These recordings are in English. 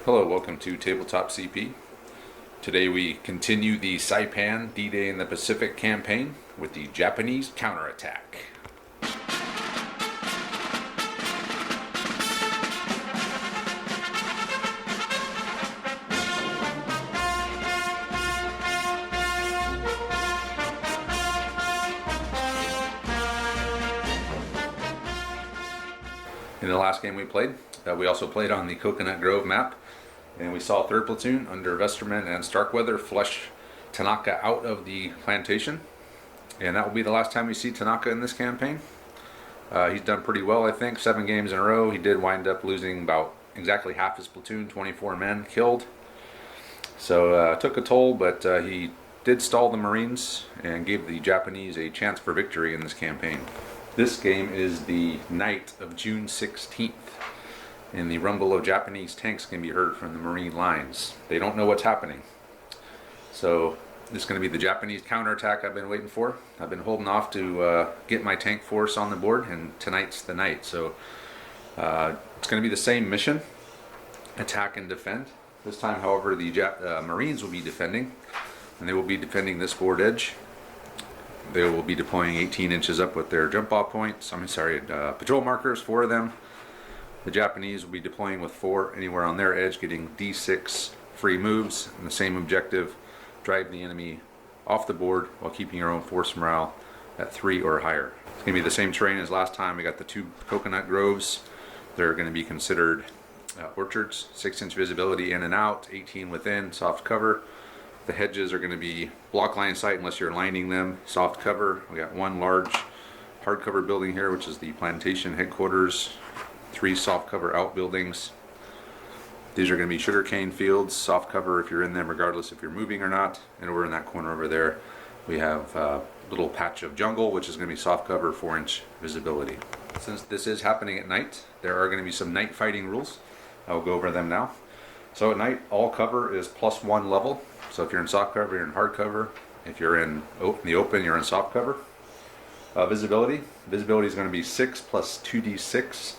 Hello, welcome to Tabletop CP. Today we continue the Saipan D-Day in the Pacific campaign with the Japanese counterattack. In the last game we played, we also played on the Coconut Grove map, and we saw 3rd Platoon under Vesterman and Starkweather flush Tanaka out of the plantation, and that will be the last time we see Tanaka in this campaign. He's done pretty well, I think. 7 games in a row. He did wind up losing about exactly half his platoon, 24 men killed. So it took a toll, but he did stall the Marines and gave the Japanese a chance for victory in this campaign. This game is the night of June 16th, and the rumble of Japanese tanks can be heard from the Marine lines. They don't know what's happening. So this is going to be the Japanese counterattack I've been waiting for. I've been holding off to get my tank force on the board, and tonight's the night. So it's going to be the same mission, attack and defend. This time, however, the Marines will be defending, and they will be defending this board edge. They will be deploying 18 inches up with their jump off points. Patrol markers, 4 of them. The Japanese will be deploying with 4 anywhere on their edge, getting D6 free moves, and the same objective: drive the enemy off the board while keeping your own force morale at 3 or higher. It's going to be the same terrain as last time. We got the 2 coconut groves. They're going to be considered orchards, 6-inch visibility in and out, 18 within, soft cover. The hedges are going to be block line sight unless you're lining them, soft cover. We got 1 large hardcover building here, which is the plantation headquarters, 3 soft cover outbuildings. These are going to be sugarcane fields, soft cover if you're in them, regardless if you're moving or not. And over in that corner over there, we have a little patch of jungle, which is going to be soft cover, 4-inch visibility. Since this is happening at night, there are going to be some night fighting rules. I'll go over them now. So at night, all cover is +1 level. So if you're in soft cover, you're in hard cover. If you're in the open, you're in soft cover. Visibility is going to be 6 plus 2d6.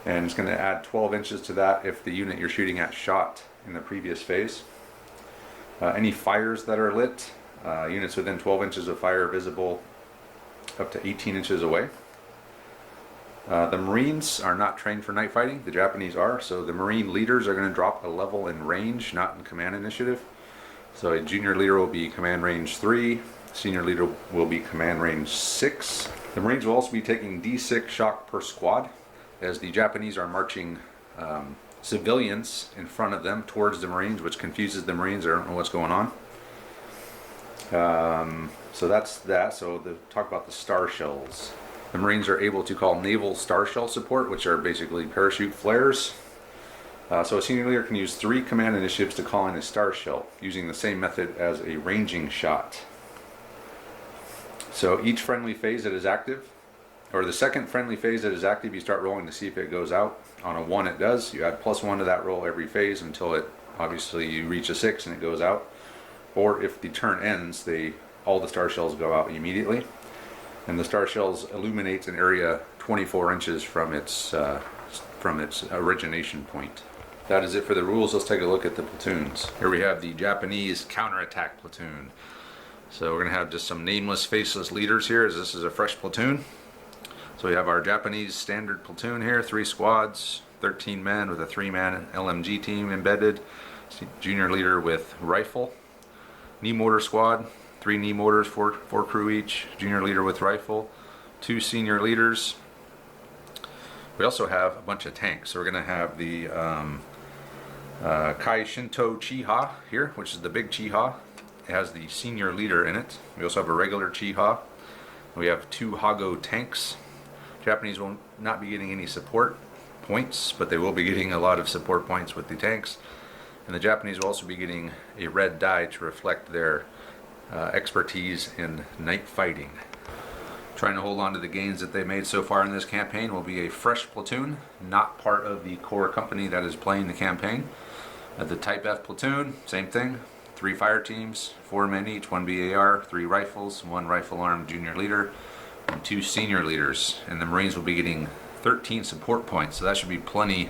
And it's going to add 12 inches to that if the unit you're shooting at shot in the previous phase. Any fires that are lit, units within 12 inches of fire visible up to 18 inches away. The Marines are not trained for night fighting. The Japanese are, so the Marine leaders are going to drop a level in range, not in command initiative. So a junior leader will be command range 3, senior leader will be command range 6. The Marines will also be taking D6 shock per squad, as the Japanese are marching civilians in front of them towards the Marines, which confuses the Marines. They don't know what's going on. So that's that. So talk about the star shells. The Marines are able to call naval star shell support, which are basically parachute flares. So a senior leader can use 3 command initiatives to call in a star shell, using the same method as a ranging shot. So each friendly phase that is active, or the second friendly phase that is active, you start rolling to see if it goes out. On a 1 it does. You add +1 to that roll every phase until it, obviously, you reach a 6 and it goes out. Or if the turn ends, all the star shells go out immediately. And the star shells illuminates an area 24 inches from its origination point. That is it for the rules. Let's take a look at the platoons. Here we have the Japanese counterattack platoon. So we're going to have just some nameless, faceless leaders here, as this is a fresh platoon. So we have our Japanese standard platoon here, 3 squads, 13 men with a 3-man LMG team embedded. Junior leader with rifle. Knee mortar squad, 3 knee mortars, 4 crew each. Junior leader with rifle. 2 senior leaders. We also have a bunch of tanks. So we're going to have the Kai Shinto Chiha here, which is the big Chiha. It has the senior leader in it. We also have a regular Chiha. We have 2 Hago tanks. Japanese will not be getting any support points, but they will be getting a lot of support points with the tanks. And the Japanese will also be getting a red die to reflect their expertise in night fighting. Trying to hold on to the gains that they made so far in this campaign will be a fresh platoon, not part of the core company that is playing the campaign. The Type F platoon, same thing. 3 fire teams, 4 men each, 1 BAR, 3 rifles, 1 rifle armed junior leader, and 2 senior leaders. And the Marines will be getting 13 support points, so that should be plenty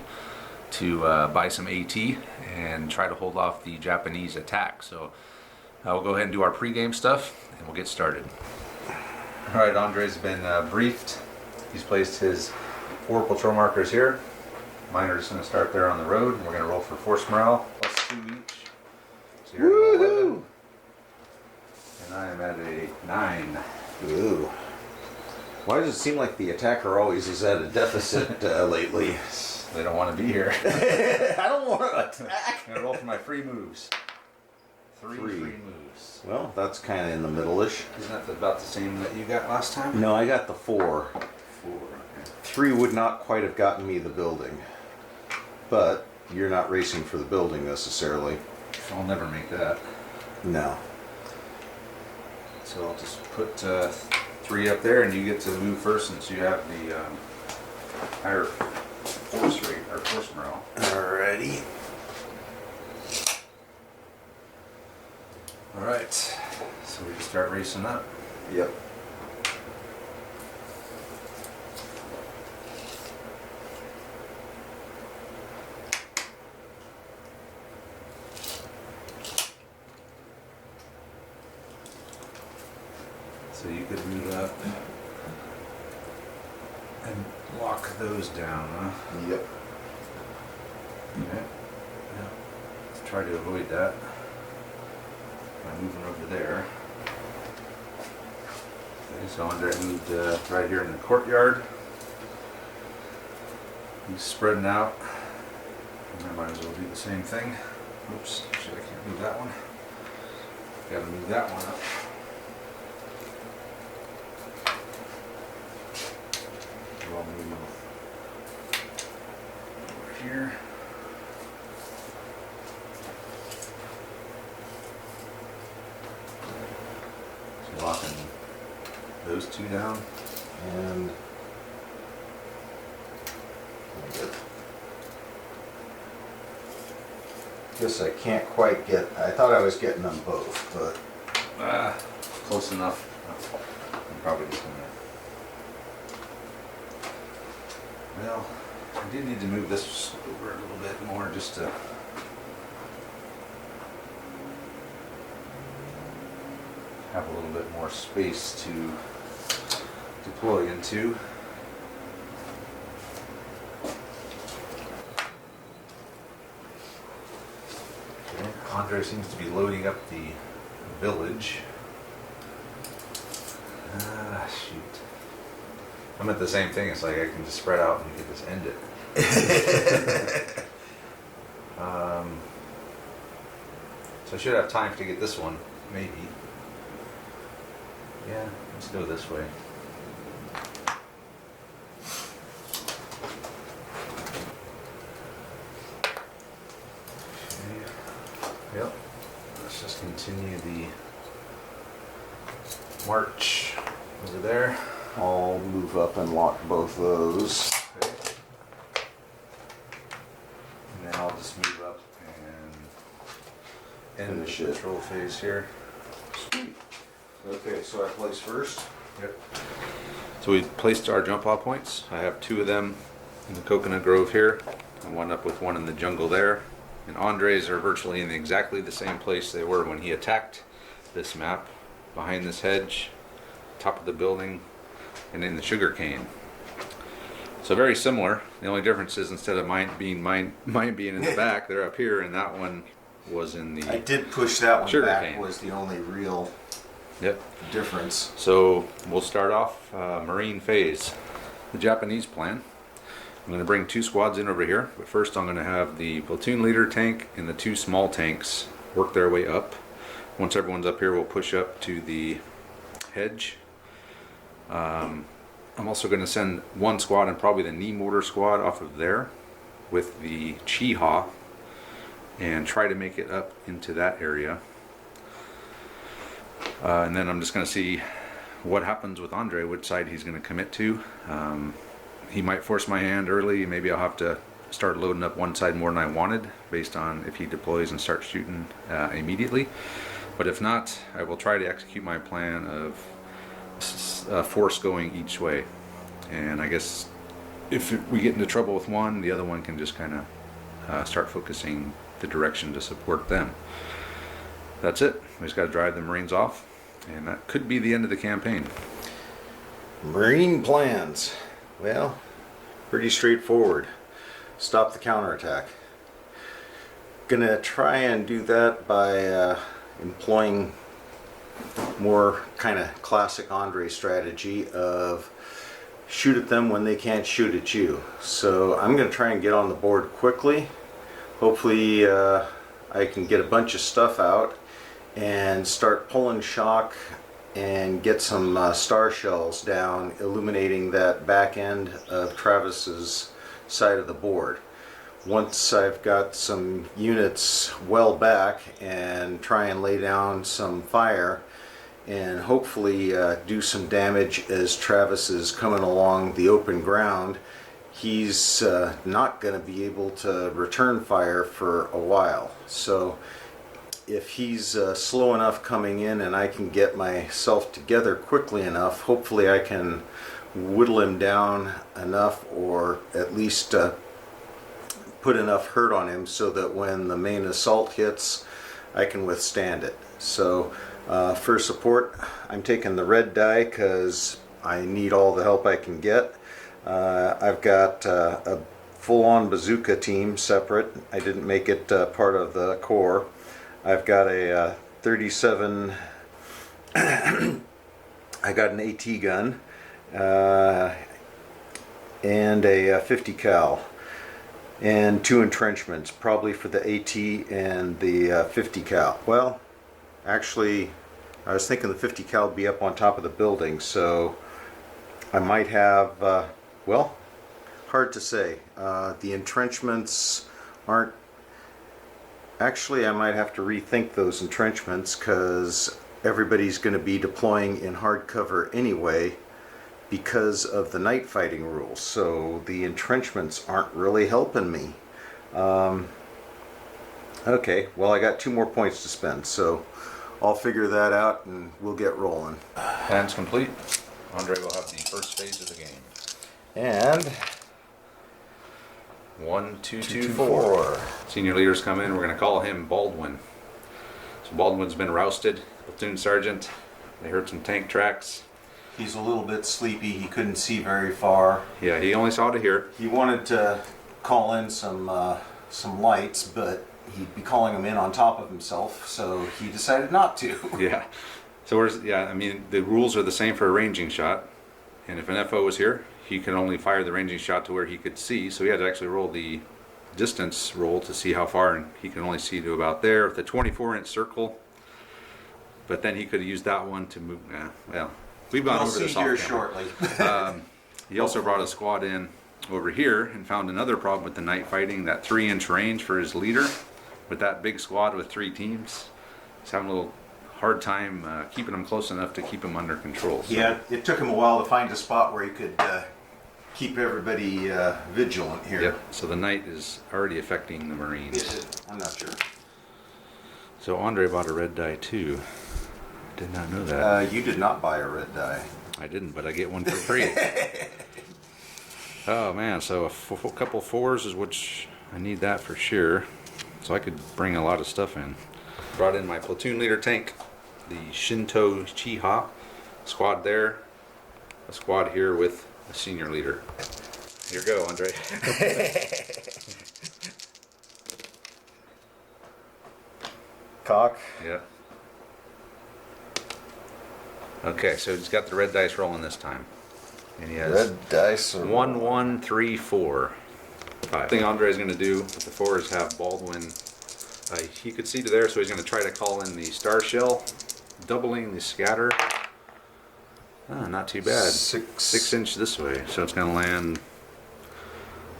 to buy some AT and try to hold off the Japanese attack. So we'll go ahead and do our pregame stuff and we'll get started. All right, Andre's been briefed. He's placed his 4 patrol markers here. Mine are just going to start there on the road. We're going to roll for force morale plus 2 each. So you're at 11. And I am at a 9. Ooh. Why does it seem like the attacker always is at a deficit lately? They don't want to be here. I don't want to attack. I'm going to roll for my free moves. 3 free moves. Well, that's kind of in the middle-ish. Isn't that about the same that you got last time? No, I got the 4. 4, okay. 3 would not quite have gotten me the building. But you're not racing for the building necessarily. I'll never make that. No. So I'll just put 3 up there, and you get to move first since you have the higher force rate or force morale. Alrighty. All right. So we just start racing up. Yep. So you could move up and lock those down, huh? Yep. Okay. Yeah. Let's try to avoid that by moving over there. Okay, so Andre moved right here in the courtyard. He's spreading out. And I might as well do the same thing. Oops, actually I can't move that one. Gotta move that one up. I'll move over here. So locking those 2 down. And guess I can't quite get. I thought I was getting them both, but Close enough. I'm probably just gonna. Well, I do need to move this over a little bit more just to have a little bit more space to deploy into. Okay. Andre seems to be loading up the village. Shoot. I'm at the same thing. It's like I can just spread out and we can just end it. So I should have time to get this one, maybe. Yeah, let's go this way. Okay. Yep. Let's just continue the march over there. I'll move up and lock both those. Okay. And then I'll just move up and end the Finish it. control phase here. Sweet. Okay, so I place first. Yep. So we placed our jump off points. I have 2 of them in the coconut grove here, and one up with one in the jungle there. And Andre's are virtually in exactly the same place they were when he attacked this map, behind this hedge, top of the building, and in the sugar cane. So very similar. The only difference is instead of mine being in the back, they're up here, and that one was in the. I did push that one sugar back. cane. Was the only real Yep. difference. So we'll start off marine phase. The Japanese plan. I'm going to bring 2 squads in over here, but first I'm going to have the platoon leader tank and the 2 small tanks work their way up. Once everyone's up here, we'll push up to the hedge. I'm also going to send 1 squad and probably the knee mortar squad off of there with the Chiha and try to make it up into that area. And then I'm just going to see what happens with Andre, which side he's going to commit to. He might force my hand early. Maybe I'll have to start loading up one side more than I wanted based on if he deploys and starts shooting immediately. But if not, I will try to execute my plan of force going each way. And I guess if we get into trouble with one, the other one can just kind of start focusing the direction to support them. That's it. We just got to drive the Marines off, and that could be the end of the campaign. Marine plans. Well, pretty straightforward. Stop the counterattack. Gonna try and do that by employing more kind of classic Andre strategy of shoot at them when they can't shoot at you. So I'm gonna try and get on the board quickly. Hopefully I can get a bunch of stuff out and start pulling shock and get some star shells down, illuminating that back end of Travis's side of the board. Once I've got some units well back, and try and lay down some fire and hopefully do some damage as Travis is coming along the open ground. He's not going to be able to return fire for a while. So if he's slow enough coming in and I can get myself together quickly enough, hopefully I can whittle him down enough, or at least put enough hurt on him so that when the main assault hits, I can withstand it. So for support, I'm taking the red die because I need all the help I can get. I've got a full-on bazooka team separate. I didn't make it part of the Corps. I've got a 37, I got an AT gun, and a 50 cal, and 2 entrenchments, probably for the AT and the 50 cal. Well, actually, I was thinking the 50 cal would be up on top of the building, so I might have, well, hard to say. The entrenchments aren't, actually I might have to rethink those entrenchments because everybody's going to be deploying in hard cover anyway because of the night fighting rules, so the entrenchments aren't really helping me. Okay, well, I got 2 more points to spend, so I'll figure that out and we'll get rolling. Plans complete. Andre will have the first phase of the game. And 1, 2, 2, 4. Senior leaders come in. We're going to call him Baldwin. So Baldwin's been rousted. Platoon sergeant. They heard some tank tracks. he's a little bit sleepy. He couldn't see very far. Yeah, he only saw to here. He wanted to call in some lights, but he'd be calling them in on top of himself, so he decided not to. Yeah. So I mean, the rules are the same for a ranging shot, and if an FO was here, he could only fire the ranging shot to where he could see, so he had to actually roll the distance roll to see how far, and he can only see to about there with the 24-inch circle. But then he could have used that one to move. Well, we've gone over this off here camera. shortly. He also brought a squad in over here and found another problem with the night fighting, that 3-inch range for his leader. With that big squad with 3 teams, he's having a little hard time keeping them close enough to keep them under control. So. Yeah, it took him a while to find a spot where he could keep everybody vigilant here. Yep. So the night is already affecting the Marines. Is it? I'm not sure. So Andre bought a red die too. Did not know that. You did not buy a red die. I didn't, but I get one for free. Oh man, so a couple 4s is which I need that for sure. So I could bring a lot of stuff in. Brought in my platoon leader tank, the Shinto Chiha squad there, a squad here with a senior leader. Here you go, Andre. Cock. Yeah. Okay, so he's got the red dice rolling this time. And he has Red dice. 1, 1, 3, 4, 5. The thing Andre's going to do with the 4 is have Baldwin. He could see to there, so he's going to try to call in the star shell, doubling the scatter. Not too bad. 6 inch this way, so it's going to land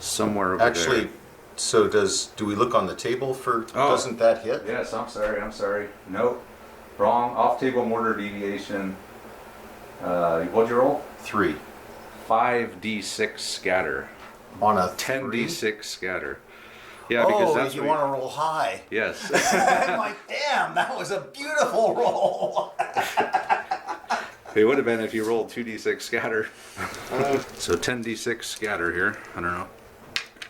somewhere over Actually, there. so do we look on the table for, doesn't that hit? Yes, I'm sorry. Nope. Wrong. Off-table mortar deviation. What'd you roll? 3. 5d6 scatter. On a 10d6 scatter. Yeah, because that's you what want to roll high. Yes. I'm like, damn, that was a beautiful roll. It would have been if you rolled 2d6 scatter. So 10d6 scatter here. I don't know.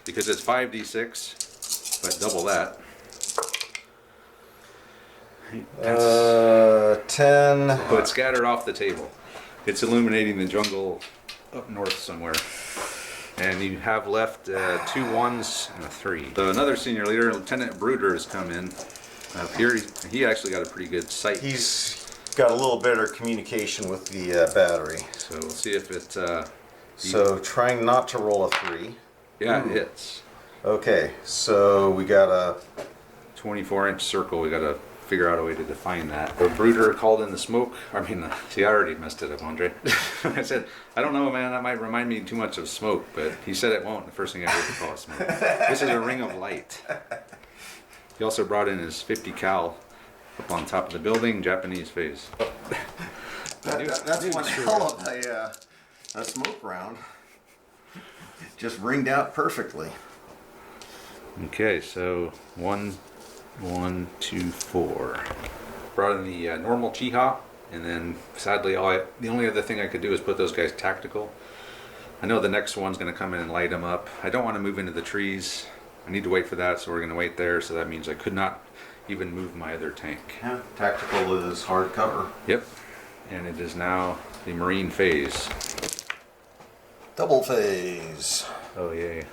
Because it's 5d6. but double that. 10. But it's scattered off the table. It's illuminating the jungle up north somewhere. And you have left 2 1s and a 3. So another senior leader, Lieutenant Bruder, has come in. Up here, he actually got a pretty good sight. He's got a little better communication with the battery. So we'll see if it... so trying not to roll a 3. Yeah, it hits. Okay, so we got a 24-inch circle. We got to figure out a way to define that. The Bruder called in the smoke. I mean, see, I already messed it up, Andre. I said, I don't know, man. That might remind me too much of smoke, but he said it won't. The first thing I heard was call it smoke. This is a ring of light. He also brought in his 50 cal up on top of the building, Japanese phase. That's one hell of a smoke round. Just ringed out perfectly. Okay, so 1, 1, 2, 4. Brought in the normal Chiha, and then sadly, the only other thing I could do is put those guys tactical. I know the next one's going to come in and light them up. I don't want to move into the trees. I need to wait for that, so we're going to wait there. So that means I could not even move my other tank. Yeah, tactical is hard cover. Yep, and it is now the Marine phase. Double phase. Oh yay.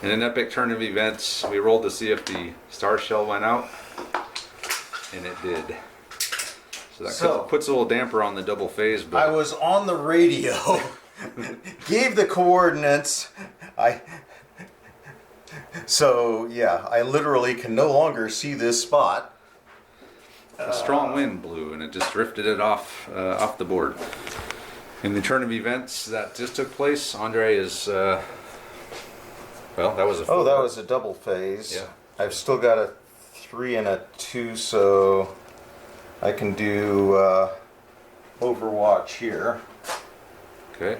In an epic turn of events, we rolled to see if the star shell went out, and it did. So that puts a little damper on the double phase. But I was on the radio, gave the coordinates. So yeah, I literally can no longer see this spot. A strong wind blew, and it just drifted it off the board. In the turn of events that just took place, Andre is. Well, that was a 4. Oh, that was a double phase. Yeah. I've still got a 3 and a 2, so I can do Overwatch here. Okay.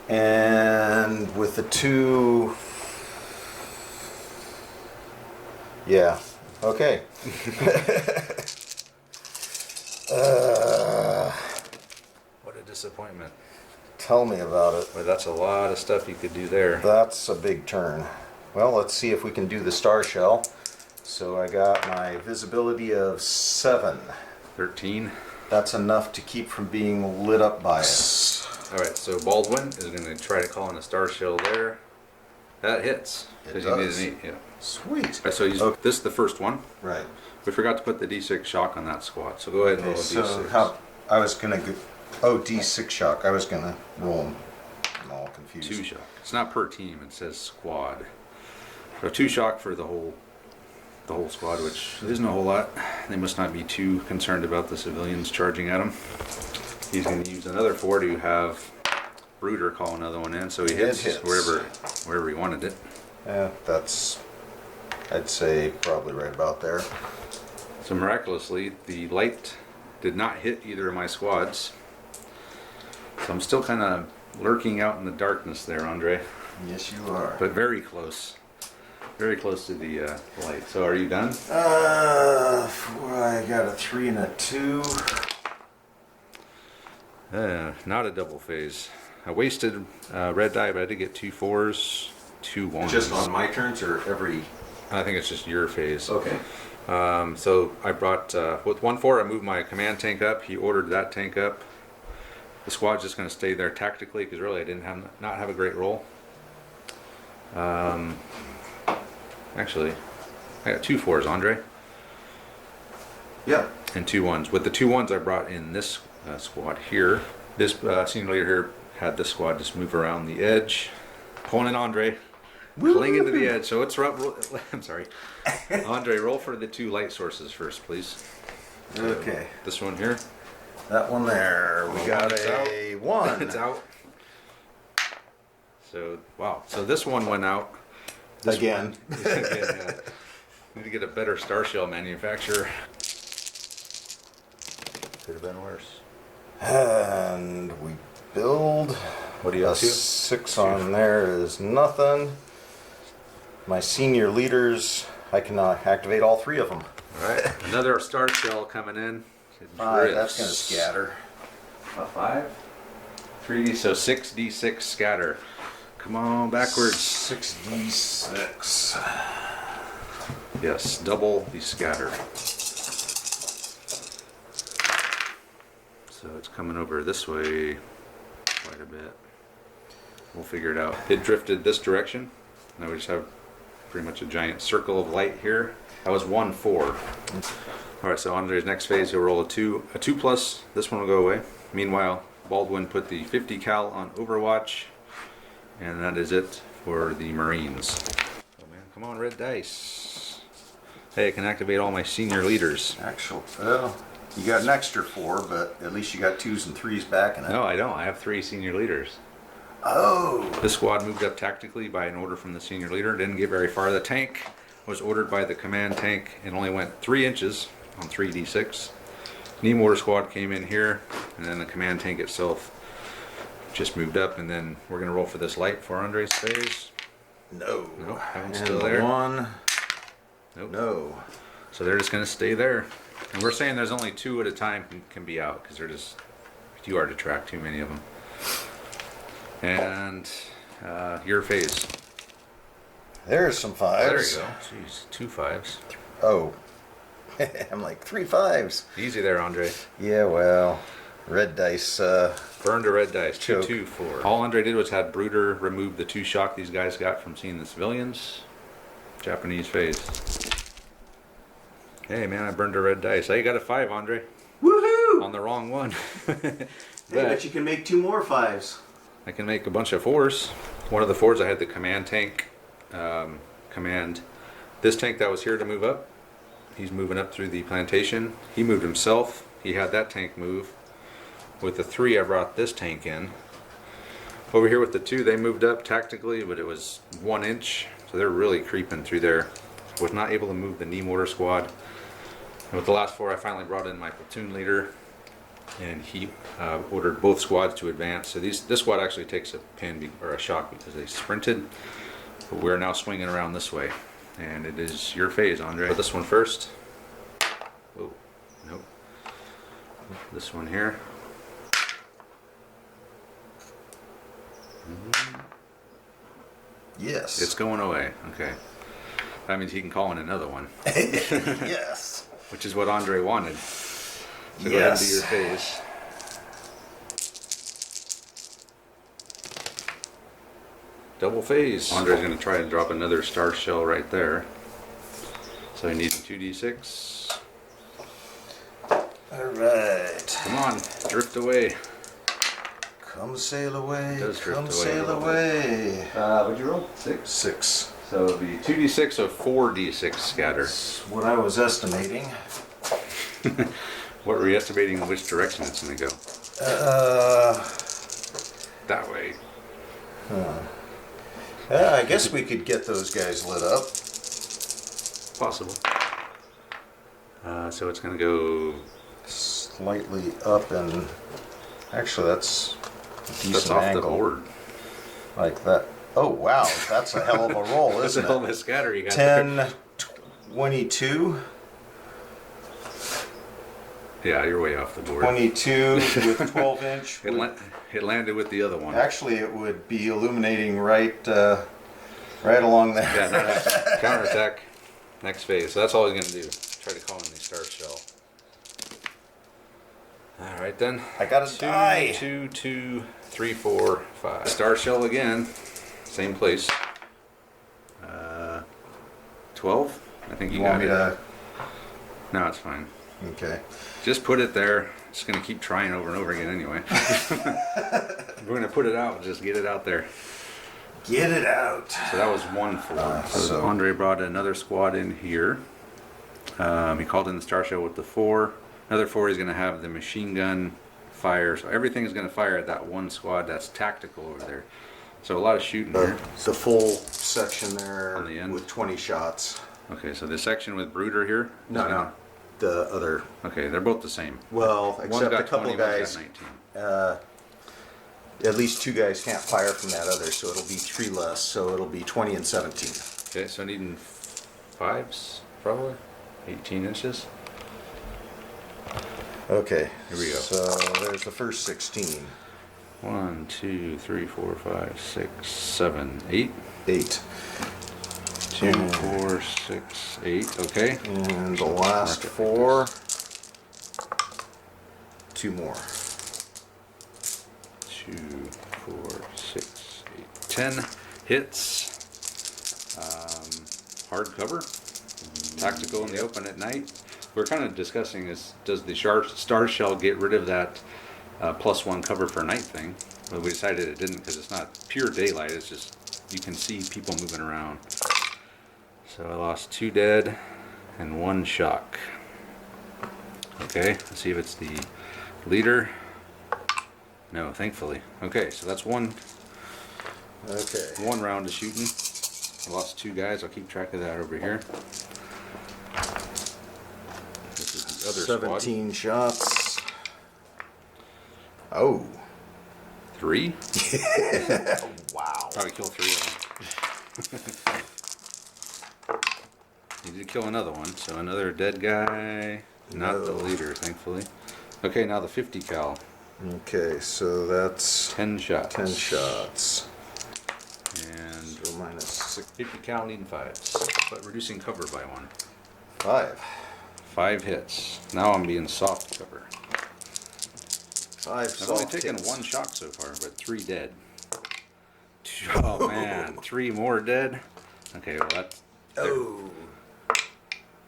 And with the 2, yeah, okay. What a disappointment. Tell me about it. Well, that's a lot of stuff you could do there. That's a big turn. Well, let's see if we can do the star shell. So I got my visibility of 7. 13. That's enough to keep from being lit up by it. All right, so Baldwin is going to try to call in a star shell there. That hits. It Because you does. need an 8. Yeah. Sweet. All right, so this is the first one. Right. We forgot to put the D6 shock on that squat, so go ahead and roll a So D6. I was gonna go. Oh, D6 shock. I was gonna roll them. I'm all confused. 2 shock. It's not per team. It says squad. So 2 shock for the whole squad, which isn't a whole lot. They must not be too concerned about the civilians charging at him. He's going to use another 4 to have Bruder call another one in, so he hits wherever he wanted it. Yeah, that's. I'd say probably right about there. So miraculously, the light did not hit either of my squads. So I'm still kind of lurking out in the darkness there, Andre. Yes, you are. But very close. Very close to the light. So are you done? I got a 3 and a 2. Not a double phase. I wasted red die, but I did get 2 4s, 2 1s. Just on my turns or every? I think it's just your phase. Okay. So I brought, with 1 4, I moved my command tank up. He ordered that tank up. The squad's just going to stay there tactically because really I didn't not have a great roll. Actually, I got 2 4s, Andre. Yeah. And 2 1s. With the 2 1s I brought in this squad here. This senior leader here had this squad just move around the edge. Pulling in Andre. Pulling into the edge. So it's I'm sorry. Andre, roll for the 2 light sources first, please. Okay. This one here. That one there. We got a 1. It's out. So, wow. So this one went out. Again. Yeah. Need to get a better star shell manufacturer. Could have been worse. And we build. What are you A up to? 6 on there is nothing. My senior leaders, I can activate all 3 of them. All right. Another star shell coming in. 5, that's going to scatter. A 5? 3D, so 6d6 scatter. Come on, backwards. 6d6. Yes, double the scatter. So it's coming over this way quite a bit. We'll figure it out. It drifted this direction. Now we just have pretty much a giant circle of light here. That was 1-4. Alright, so Andre's next phase, he'll roll a 2. A 2+, this one will go away. Meanwhile, Baldwin put the 50 cal on Overwatch. And that is it for the Marines. Oh man, come on, red dice. Hey, I can activate all my senior leaders. Well, you got an extra 4, but at least you got 2s and 3s backing it. No, I don't. I have 3 senior leaders. Oh! This squad moved up tactically by an order from the senior leader. Didn't get very far. The tank was ordered by the command tank and only went 3 inches on 3d6. Knee mortar squad came in here, and then the command tank itself just moved up, and then we're going to roll for this light for Andre's phase. No. Nope, that one's And still the there. 1. Nope. No. So they're just going to stay there. And we're saying there's only 2 at a time can be out, because they're just too hard to track, too many of them. And your phase. There's some 5s. There you go. Jeez, 2 5s. Oh. I'm like 3 5s. Easy there, Andre. Yeah, well, red dice. Burned a red dice. 2 Choke. 2 4. All Andre did was had Brooder remove the 2 shock these guys got from seeing the civilians. Japanese phase. Hey man, I burned a red dice. I got a 5, Andre. Woohoo! On the wrong one. Hey, but you can make 2 more 5s. I can make a bunch of 4s. One of the 4s I had the command tank command. This tank that was here to move up. He's moving up through the plantation. He moved himself. He had that tank move. With the 3, I brought this tank in. Over here with the 2, they moved up tactically, but it was 1 inch. So they're really creeping through there. Was not able to move the knee mortar squad. And with the last 4, I finally brought in my platoon leader. And he ordered both squads to advance. So this squad actually takes a pin or a shock because they sprinted. But we're now swinging around this way. And it is your phase, Andre. Put this one first. Oh, nope. This one here. Yes. It's going away. Okay. That means he can call in another one. Yes. Which is what Andre wanted. So go ahead and do your phase. Double phase. Andre's going to try and drop another star shell right there. So he needs 2d6. Alright. Come on, drift away. Come sail away. It does drift Come away a sail little away. What'd you roll? 6. 6. So it'll be 2d6 of 4d6 scatter. That's what I was estimating. What were you estimating in which direction it's going to go? That way. I guess we could get those guys lit up. Possible. So it's going to go... Slightly up and... Actually, that's a decent That's off angle. the board. Like that. Oh, wow. That's a hell of a roll, That's a isn't hell of it? a scatter you got there. 10, 22. Yeah, you're way off the board. 22 with 12 inch. It landed with the other one. Actually, it would be illuminating right along there. Yeah, no. Counterattack. Next phase. So that's all he's going to do. Try to call in the star shell. Alright then. I got a die. 2, 2, 3, 4, 5. Star shell again. Same place. 12? I think You you want got me it. to? No, it's fine. Okay. Just put it there. Just going to keep trying over and over again anyway. We're going to put it out. Just get it out there. Get it out. So that was 1-4. So so- Andre brought another squad in here. He called in the star shell with the 4. Another 4 is going to have the machine gun fire. So everything is going to fire at that one squad that's tactical over there. So a lot of shooting here. The full section there On the end? with 20 shots. Okay, so the section with Brooder here? No. The other. Okay, they're both the same. Well, One's except a got couple 20, one's guys. got 19. At least 2 guys can't fire from that other, so it'll be 3 less. So it'll be 20 and 17. Okay, so needing 5s, probably? 18 inches? Okay. Here we go. So there's the first 16. 1, 2, 3, 4, 5, 6, 7, 8. 8. 2, 4, 6, 8. Okay. And the last 4. 2 more. 2, 4, 6, 8, 10 hits. Hardcover, tactical in the open at night. We're kind of discussing is does the star shell get rid of that +1 cover for night thing? But we decided it didn't because it's not pure daylight. It's just you can see people moving around. So I lost 2 dead and 1 shock. Okay, let's see if it's the leader. No, thankfully. Okay, so that's one round of shooting. I lost 2 guys. I'll keep track of that over here. This is the other 17 shots. Oh. 3? Wow. Probably kill 3 of them. You did kill another one, so another dead guy. Not the leader, thankfully. Okay, now the 50 cal. Okay, so that's 10 shots. 10 shots. And So minus 6. 50 cal needing 5s, but reducing cover by 1. 5. 5 hits. Now I'm being soft cover. 5 I've only soft taken hits. 1 shock so far, but 3 dead. Oh man, 3 more dead. Okay, well that's. Oh.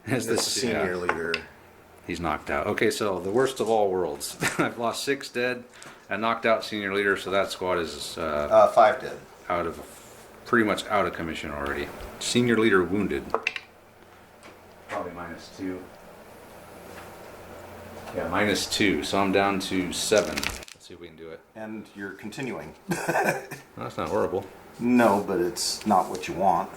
Is This senior leader. He's knocked out. Okay, so the worst of all worlds. I've lost 6 dead. I knocked out senior leader, so that squad is 5 dead. pretty much out of commission already. Senior leader wounded. Probably -2. Yeah, -2. So I'm down to 7. Let's see if we can do it. And you're continuing. Well, that's not horrible. No, but it's not what you want.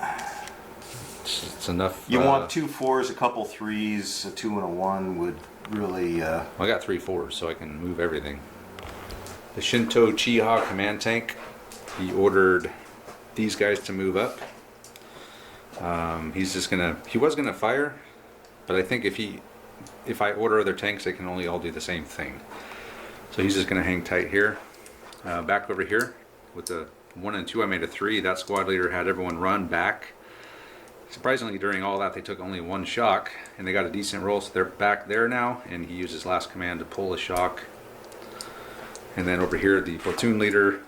It's enough. You want 2 4s, a couple 3s, a 2 and a 1 would really. I got 3 4s, so I can move everything. The Shinto Chiha command tank. He ordered these guys to move up. He's just gonna. He was gonna fire, but I think if I order other tanks, they can only all do the same thing. So he's just gonna hang tight here. Back over here with the 1 and 2, I made a 3. That squad leader had everyone run back. Surprisingly, during all that, they took only 1 shock, and they got a decent roll, so they're back there now, and he used his last command to pull a shock. And then over here, the platoon leader,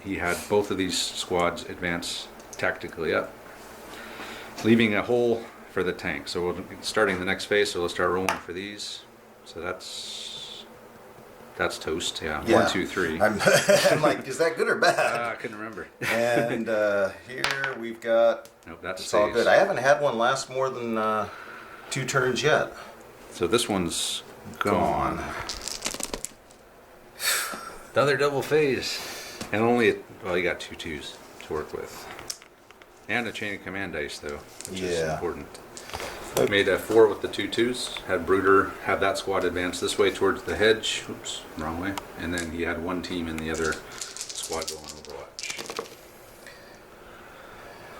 he had both of these squads advance tactically up, leaving a hole for the tank. So we're starting the next phase, so let's start rolling for these. So that's toast, yeah. 1, 2, 3. I'm like, is that good or bad? I couldn't remember. And here we've got. Nope, that's It's all good. I haven't had one last more than 2 turns yet. So this one's gone. Another double phase. And only, well, you got 2 2s to work with. And a chain of command dice, though, which is important. Made a 4 with the 2 2s. Had Bruder have that squad advance this way towards the hedge. Oops, wrong way. And then he had 1 team in the other squad going Overwatch.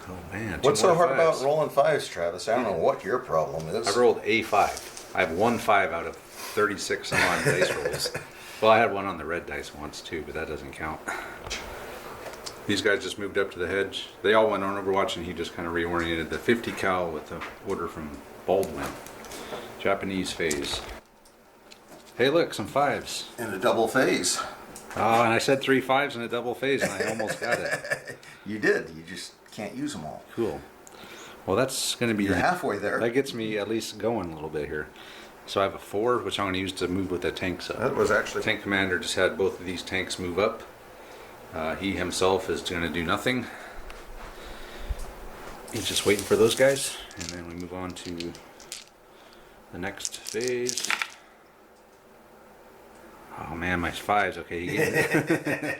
Oh man. What's so hard 5s. about rolling 5s, Travis? I don't know what your problem is. I rolled a 5. I have 1 5 out of 36 some odd dice rolls. Well, I had 1 on the red dice once too, but that doesn't count. These guys just moved up to the hedge. They all went on Overwatch, and he just kind of reoriented the 50 cal with the order from Baldwin. Japanese phase. Hey, look, some 5s. In a double phase. Oh, and I said 3 5s in a double phase, and I almost got it. You did. You just can't use them all. Cool. Well, that's going to be... You're halfway there. That gets me at least going a little bit here. So I have a 4, which I'm going to use to move with the tanks up. That was actually... Tank commander just had both of these tanks move up. He himself is going to do nothing. He's just waiting for those guys. And then we move on to the next phase. Oh man, my 5s. Okay, he gave it.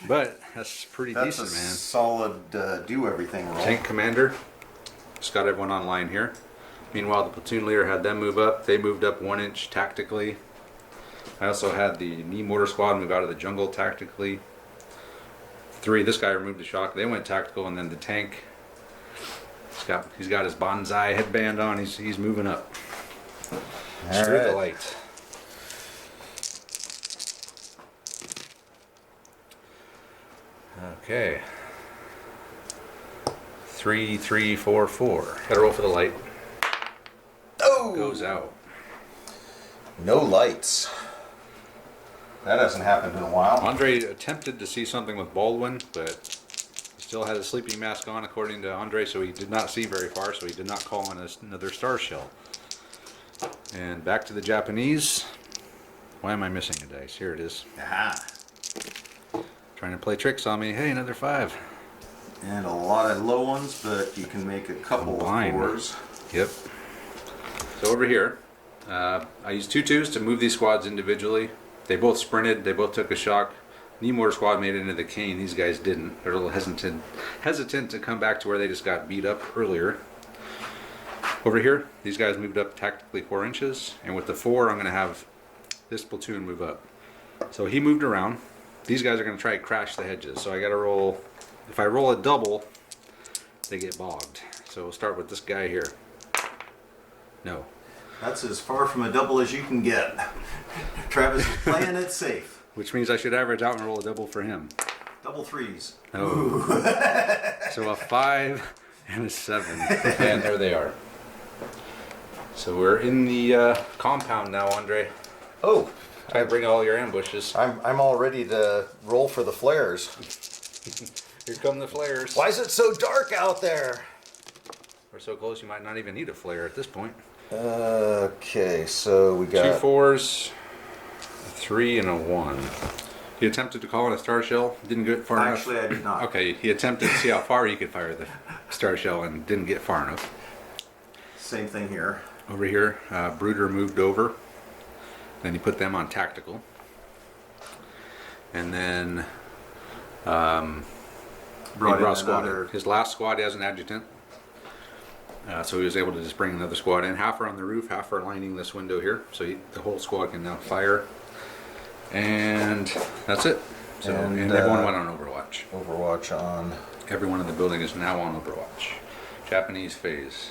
But that's pretty decent, man. Solid do everything roll. Tank commander. Just got everyone online here. Meanwhile, the platoon leader had them move up. They moved up 1 inch tactically. I also had the knee mortar squad move out of the jungle tactically. 3, this guy removed the shock. They went tactical, and then the tank. He's got his bonsai headband on. He's moving up. Through the light. Okay. 3, 3, 4, 4. Gotta roll for the light. Oh! Goes out. No lights. That hasn't happened in a while. Andre attempted to see something with Baldwin, but he still had a sleeping mask on, according to Andre, so he did not see very far, so he did not call on another star shell. And back to the Japanese. Why am I missing a dice? Here it is. Aha. Trying to play tricks on me. Hey, another 5. And a lot of low ones, but you can make a couple Combine. of 4s. Yep. So over here, I used 2 2s to move these squads individually. They both sprinted. They both took a shock. Nemour squad made it into the cane. These guys didn't. They're a little hesitant to come back to where they just got beat up earlier. Over here, these guys moved up tactically 4 inches, and with the 4, I'm going to have this platoon move up. So he moved around. These guys are going to try to crash the hedges. So I got to roll. If I roll a double, they get bogged. So we'll start with this guy here. No. That's as far from a double as you can get. Travis is playing it safe. Which means I should average out and roll a double for him. Double 3s. No. So a 5 and a 7. And there they are. So we're in the compound now, Andre. Oh, Try to bring all your ambushes. I'm all ready to roll for the flares. Here come the flares. Why is it so dark out there? We're so close you might not even need a flare at this point. Okay, so we 2 got 4s, a 3, and a 1. He attempted to call in a star shell, didn't get far enough. Actually, I did not. Okay, he attempted to see how far he could fire the star shell and didn't get far enough. Same thing here. Over here, Brooder moved over. Then he put them on tactical. And then he brought a squad. another- His last squad has an adjutant. So he was able to just bring another squad in. Half are on the roof, half are lining this window here. So the whole squad can now fire. And that's it. So, and everyone went on Overwatch. Overwatch on. Everyone in the building is now on Overwatch. Japanese phase.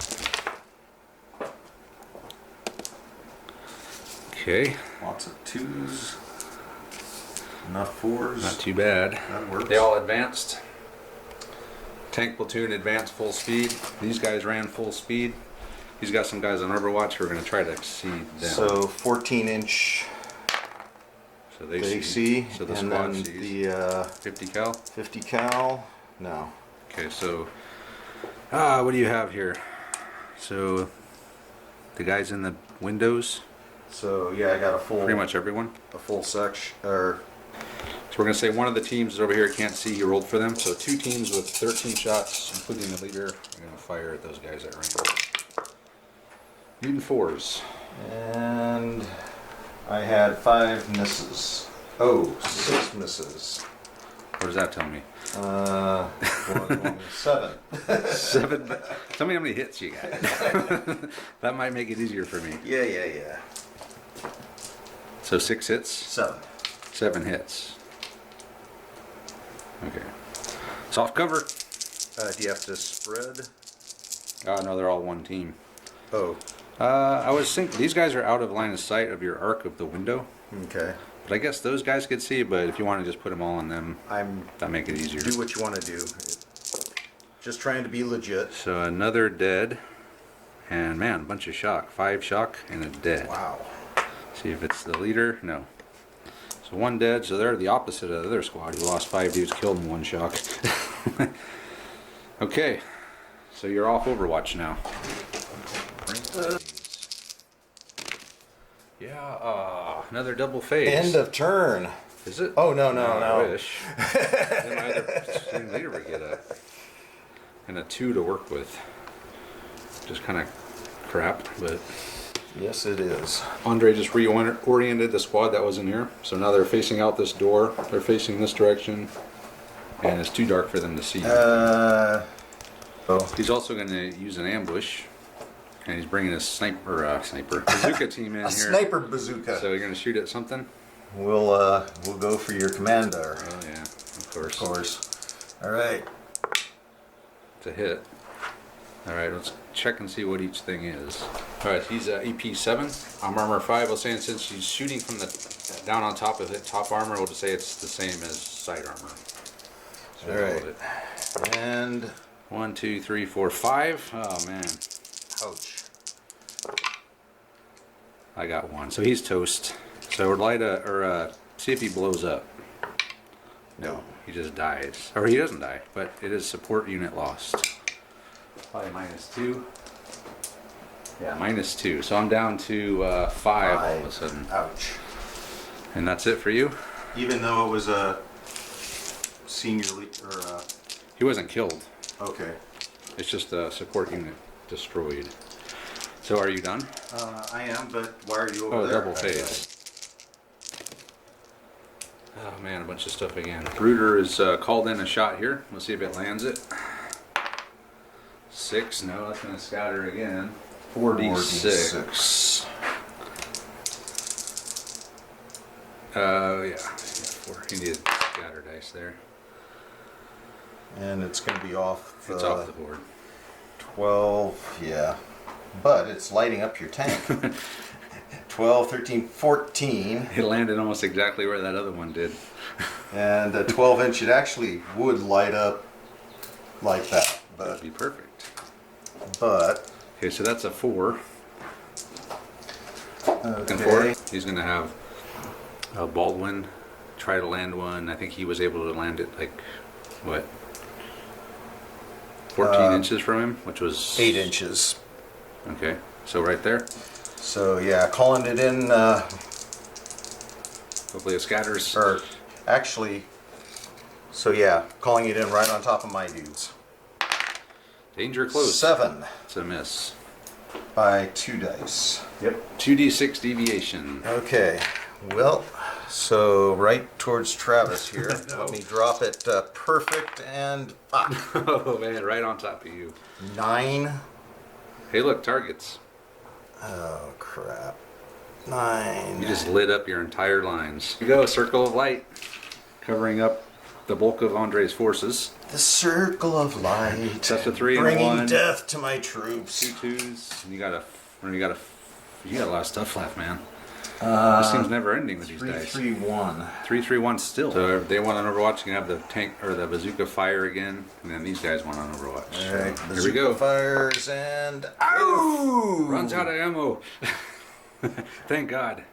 Okay, Lots of 2s. Enough 4s. not too bad. That works. They all advanced. Tank platoon advanced full speed. These guys ran full speed. He's got some guys on Overwatch who are going to try to exceed them. So 14-inch So they they see, So the and squad then sees. the 50 cal. 50 cal. No. Okay, so what do you have here? So the guys in the windows, So yeah, I got a full, pretty much everyone. a full section. Or So we're going to say one of the teams is over here can't see, he rolled for them. So 2 teams with 13 shots, including the leader, are going to fire at those guys at random. Mutant 4s. and I had 5 misses. Oh, 6 misses. What does that tell me? 7. 7. Tell me how many hits you got. That might make it easier for me. Yeah. So 6 hits, 7. 7 hits. Okay. Soft cover. Do you have to spread? Oh no, they're all one team. Oh, I was thinking these guys are out of line of sight of your arc of the window, okay. but I guess those guys could see. But if you want to just put them all on them, that make it easier. Do what you want to do. Just trying to be legit. So another dead, and man, a bunch of shock. 5 shock and a dead. Wow. See if it's the leader. No. So 1 dead. So they're the opposite of the other squad. You lost 5 dudes, killed in 1 shock. Okay. So you're off Overwatch now. Yeah. Another double phase. End of turn. Is it? Oh, no. I wish. Then my other team leader would get a 2 to work with. Just kind of crap, but. Yes, it is. Andre just reoriented the squad that was in here. So now they're facing out this door. They're facing this direction. And it's too dark for them to see. He's also going to use an ambush. And he's bringing a bazooka team in here. A sniper bazooka. So you're going to shoot at something? We'll go for your commander. Oh yeah, of course. Of course. All right. It's a hit. All right, let's check and see what each thing is. All right, he's EP 7. I'm armor 5. I was saying since he's shooting from the down on top of it, top armor, we'll just say it's the same as side armor. So All right. hold it. And 1, 2, 3, 4, 5. Oh man, ouch. I got 1. So he's toast. So light see if he blows up. No, he just dies. Or he doesn't die, but it is support unit lost. Probably -2. Yeah, -2. So I'm down to 5 all of a sudden. Ouch. And that's it for you? Even though it was a senior He wasn't killed. okay. It's just a support unit destroyed. So are you done? I am, but why are you over there? Double phase. Oh man, a bunch of stuff again. Rooter is called in a shot here. Let's see if it lands it. 6, no, that's gonna scatter again. 4d6. Yeah, 4. He needed scatter dice there. And it's going to be off. It's off the board. 12, yeah. But it's lighting up your tank. 12, 13, 14. It landed almost exactly where that other one did. And a 12 inch, it actually would light up like that. That'd be perfect. But Okay, so that's a 4. Looking okay. for it. He's gonna have Baldwin try to land one. I think he was able to land it like what? 14 inches from him, which was 8 inches. Okay, so right there. So yeah, calling it in. Hopefully it scatters. Or actually, so yeah, calling it in right on top of my dudes. Danger close. 7 It's a miss. by 2 dice. Yep. 2d6 deviation. Okay, well, so right towards Travis here. Let me drop it perfect and Oh man, right on top of you. 9. Hey, look, targets. Oh crap. 9. You just lit up your entire lines. Here you go, a circle of light, covering up the bulk of Andre's forces. The circle of light. That's a 3 and a bringing 1. death to my troops. 2 2s. And you got a lot of stuff left, man. This seems never ending with these 3, dice. 3, 1. 3 3 1 still. So if they want on Overwatch, you can have the tank or the bazooka fire again, and then these guys want on Overwatch. All right, Here we go. Fires and ow! Runs out of ammo. Thank God.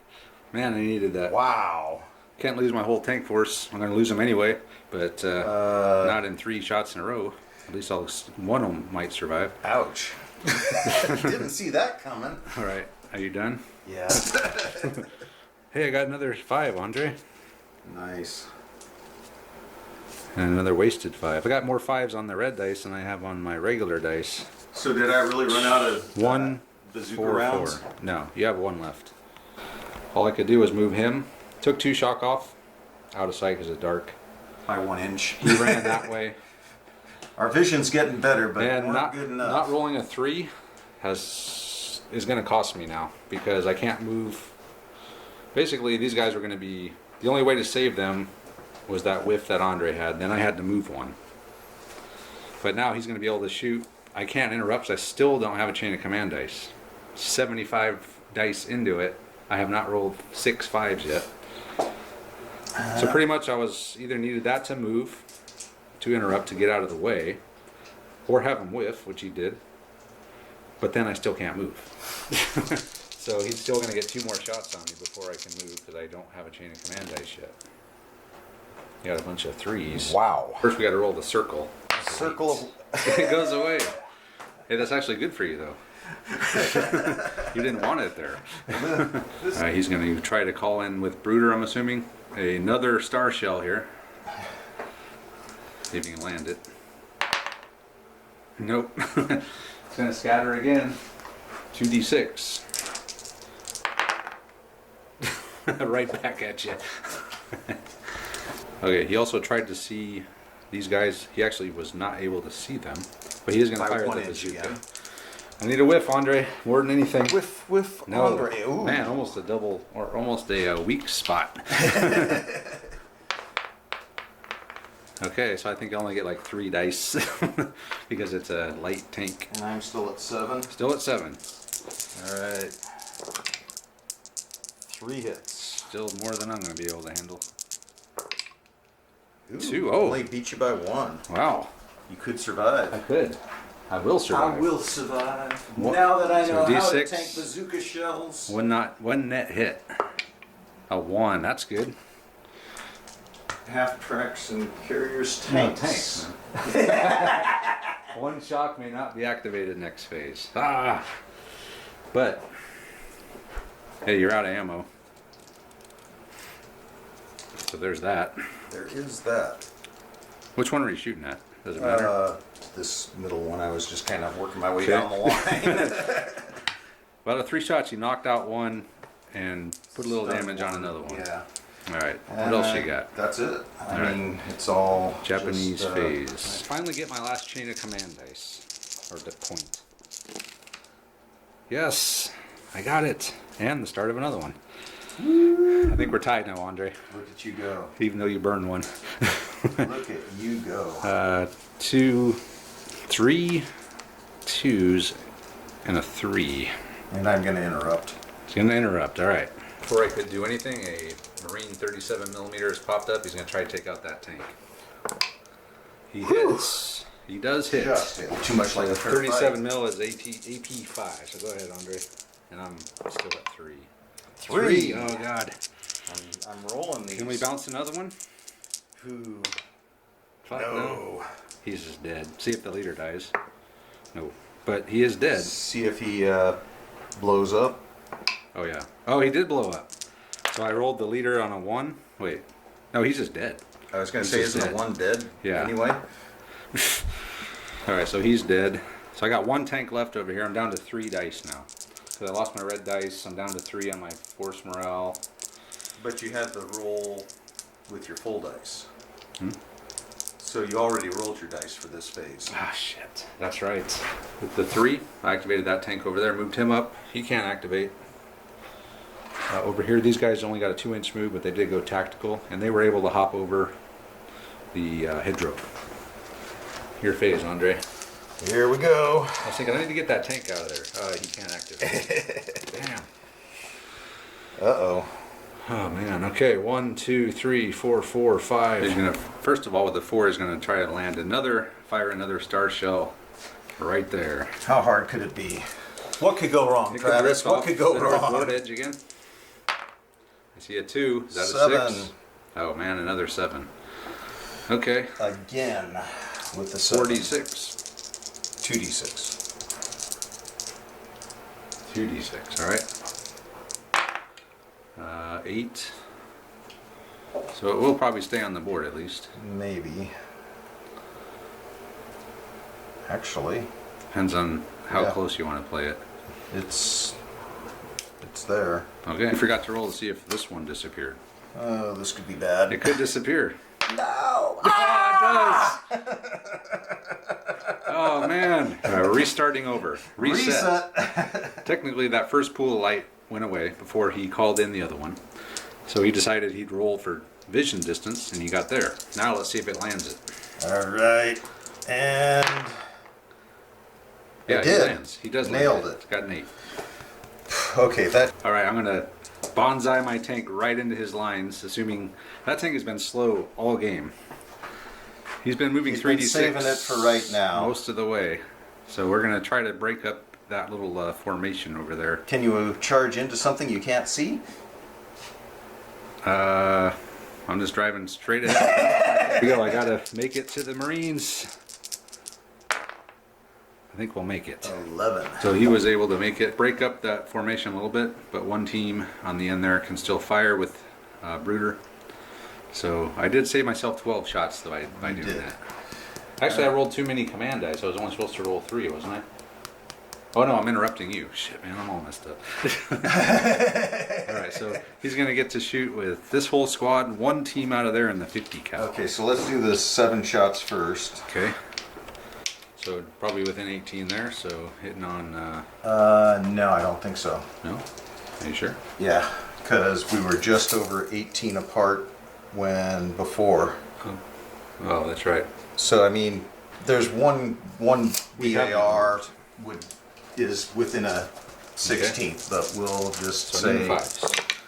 Man, I needed that. Wow. Can't lose my whole tank force. I'm going to lose them anyway, but not in 3 shots in a row. At least one of them might survive. Ouch. Didn't see that coming. All right, are you done? Yeah. Hey, I got another 5, Andre. Nice. And another wasted 5. I got more 5s on the red dice than I have on my regular dice. So did I really run out of 1, bazooka 4, rounds? 4. No, you have 1 left. All I could do was move him. Took 2 shock off. Out of sight because it's dark. By 1 inch. He ran that way. Our vision's getting better, but And not good enough. not rolling a 3 is going to cost me now because I can't move. Basically, these guys were going to be... The only way to save them was that whiff that Andre had. Then I had to move 1. But now he's going to be able to shoot. I can't interrupt, so I still don't have a chain of command dice. 75 dice into it. I have not rolled 6 5s yet. So pretty much I was either needed that to move, to interrupt, to get out of the way, or have him whiff, which he did. But then I still can't move. So he's still going to get 2 more shots on me before I can move because I don't have a chain of command dice yet. You got a bunch of 3s. Wow. First we got to roll the circle. Circle of... It goes away. Hey, that's actually good for you though. You didn't want it there. He's going to try to call in with Brooder, I'm assuming. Another star shell here. See if you can land it. Nope. It's going to scatter again. 2d6. Right back at you. Okay, he also tried to see these guys. He actually was not able to see them, but he is going to By fire 1 the inch, bazooka. yeah. I need a whiff, Andre, more than anything. Whiff, No, Andre. Ooh. man, almost a double, or almost a weak spot. Okay, so I think I only get like 3 dice because it's a light tank. And I'm still at 7. Still at 7. Alright. 3 hits. Still more than I'm going to be able to handle. Ooh, 2. Oh. Only beat you by 1. Wow. You could survive. I could. I will survive. I will survive. What? Now that I So know how to D6. tank bazooka shells. One net hit. A 1. That's good. Half tracks and carriers No, tanks. One shock may not be activated next phase. Ah! But, hey, you're out of ammo. So there's that. There is that. Which one are you shooting at? Does it matter? This middle one, I was just kind of working my way Okay. down the line. Well, the 3 shots, you knocked out one and put a little Stunned damage on one. another one. Yeah. All right. What And, else you got? That's it. I All right. mean, it's all Japanese just, phase. Finally get my last chain of command dice. Or the point. Yes. I got it. And the start of another one. I think we're tied now, Andre. Look at you go. Even though you burned one. Look at you go. 2, 3 2s, and a 3. And I'm going to interrupt. He's gonna interrupt. All right. Before I could do anything, a Marine 37mm has popped up. He's gonna try to take out that tank. He hits. He does hit. Just hit. Too much like a fair 37 mil is AP5. So go ahead, Andre. And I'm still at 3. 3. Oh God. I'm rolling these. Can we bounce another one? Who? Fuck, No. He's just dead. See if the leader dies. No, but he is dead. See if he blows up. Oh yeah. Oh, he did blow up. So I rolled the leader on a 1. Wait. No, he's just dead. I was going to He's say, just isn't dead. it one dead? Yeah. Anyway. All right, so he's dead. So I got 1 tank left over here. I'm down to 3 dice now. Because I lost my red dice. I'm down to 3 on my force morale. But you had the roll with your full dice. Hmm? So you already rolled your dice for this phase. Ah, shit. That's right. With the 3, I activated that tank over there, moved him up. He can't activate. Over here, these guys only got a 2-inch move, but they did go tactical, and they were able to hop over the hedgerow. Your phase, Andre. Here we go. I was thinking, I need to get that tank out of there. He can't activate. Damn. Uh-oh. Oh man. Okay. 1, 2, 3, 4, 4, 5. He's gonna first of all with the 4 is gonna try to land fire another star shell, right there. How hard could it be? What could go wrong, It could Travis? risk What off could go the wrong? board edge again. I see a 2. Is that 7. a 6? Oh man, another 7. Okay. Again with the 7. 46. 2d6. 2d6. All right. 8. So it will probably stay on the board at least. Maybe. Actually, Depends on how Yeah. close you want to play it. it's there. Okay. I forgot to roll to see if this one disappeared. Oh, this could be bad. It could disappear. No! Ah, it does. Oh man. Restarting over. Reset. Technically, that first pool of light went away before he called in the other one. So he decided he'd roll for vision distance, and he got there. Now let's see if it lands it. All right. And Yeah, It he did. lands. He does Nailed land it. Got an 8. okay, that All right, I'm gonna bonsai my tank right into his lines, assuming that tank has been slow all game. He's been moving he's 3d6 been saving it for right now. most of the way. So we're gonna try to break up that little formation over there. Can you charge into something you can't see? I'm just driving straight ahead. Here we go. I gotta make it to the Marines. I think we'll make it. 11. So he was able to make it, break up that formation a little bit, but one team on the end there can still fire with Brooder. So I did save myself 12 shots though by doing did. that. Actually, I rolled too many command dice. I was only supposed to roll 3, wasn't I? Oh no, I'm interrupting you. Shit, man, I'm all messed up. All right, so he's gonna get to shoot with this whole squad, one team out of there in the 50 cal. Okay, so let's do the 7 shots first. Okay. So probably within 18 there. So hitting on. No, I don't think so. No. Are you sure? Yeah, because we were just over 18 apart when before. Oh, that's right. So I mean, there's one We have BAR is within a 16th, but we'll just So say number 5.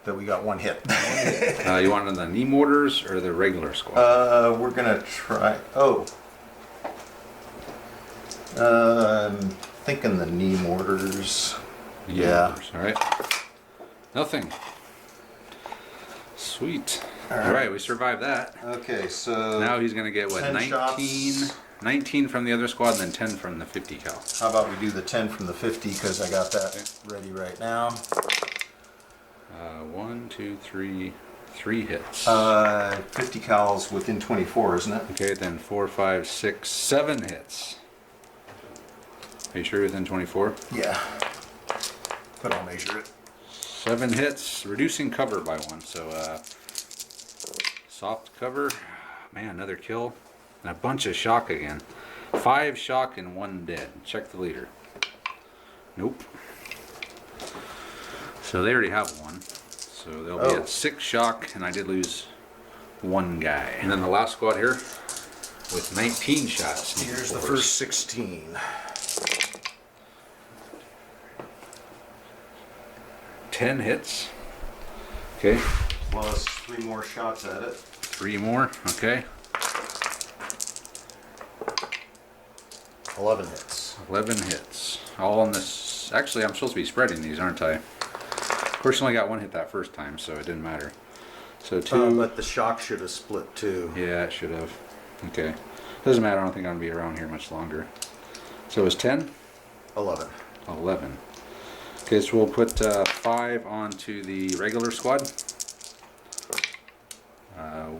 that we got one hit. You want the knee mortars or the regular squad? We're gonna try. Oh, I'm thinking the knee mortars. Knee mortars. All right. Nothing. Sweet. All right, we survived that. Okay, so now he's gonna get what? 10 19. shots. 19 from the other squad, and then 10 from the 50 cal. How about we do the 10 from the 50 because I got that ready right now. 1, 2, 3, 3 hits. 50 cals within 24, isn't it? Okay, then 4, 5, 6, 7 hits. Are you sure within 24? Yeah. But I'll measure it. 7 hits, reducing cover by 1. So, soft cover. Man, another kill. And a bunch of shock again. 5 shock and 1 dead. Check the leader. Nope. So they already have 1. So they'll be at 6 shock, and I did lose 1 guy. And then the last squad here with 19 shots. Here's the first 16. 10 hits. Okay. Plus 3 more shots at it. 3 more. Okay. 11 hits. 11 hits. All on this. Actually, I'm supposed to be spreading these, aren't I? Of course, I only got 1 hit that first time, so it didn't matter. So 2. But the shock should have split too. Yeah, it should have. Okay. Doesn't matter. I don't think I'm going to be around here much longer. So it was 10? 11. 11. Okay, so we'll put 5 onto the regular squad.